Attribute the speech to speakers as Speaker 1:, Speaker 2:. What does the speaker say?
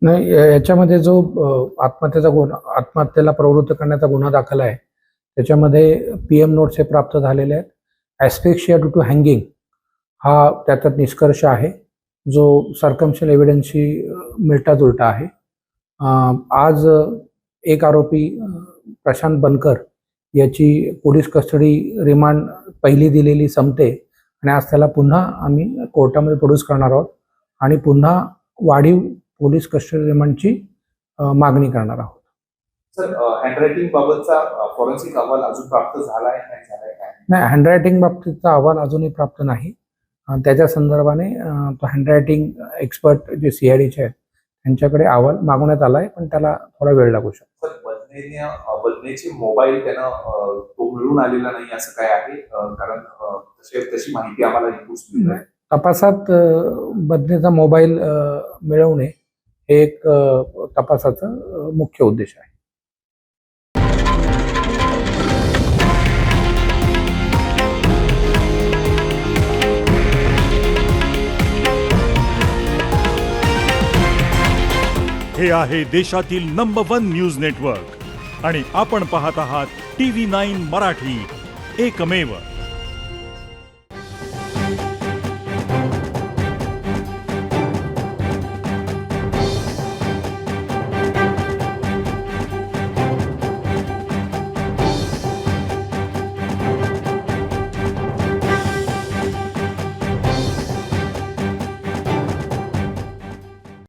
Speaker 1: नाही, याच्यामध्ये जो आत्महत्येला प्रवृत्त करण्याचा गुन्हा दाखल आहे, त्याच्यामध्ये PM नोट्स हे प्राप्त झालेले आहेत. ॲस्फिक्सिया ड्यू टू हँगिंग हा त्याचा निष्कर्ष आहे, जो सर्कमस्टन्शियल एव्हिडन्सशी मिळता-जुळता आहे. आज एक आरोपी प्रशांत बनकर याची पोलीस कस्टडी रिमांड पहिली दिलेली संपते आणि आज त्याला पुन्हा आम्ही कोर्टामध्ये प्रोड्यूस करणार आहोत आणि पुन्हा वाढीव पोलीस कस्टडी रिमांडची मागणी करणार आहोत.
Speaker 2: सर, हँडरायटिंग बाबतचा फॉरेन्सिक अहवाल अजून प्राप्त झालाय काय?
Speaker 1: नाही, हँडरायटिंग बाबतीतचा अहवाल अजूनही प्राप्त नाही. त्याच्या संदर्भाने तो हँडरायटिंग एक्सपर्ट जे CIDचे आहेत त्यांच्याकडे अहवाल मागवण्यात आला आहे, पण त्याला थोडा वेळ लागू शकतो.
Speaker 2: सर, बदनेचे मोबाईल त्यानं तो मिळून आलेला नाही असं काय आहे? कारण तशी माहिती आम्हाला इनपुट्स मिळत आहे.
Speaker 1: तपासात बदनेचा मोबाईल मिळवणे हे एक तपासाचा मुख्य उद्देश आहे.
Speaker 3: हे आहे देशातील नंबर 1 न्यूज नेटवर्क आणि आपण पाहत आहात TV9 मराठी, एकमेव.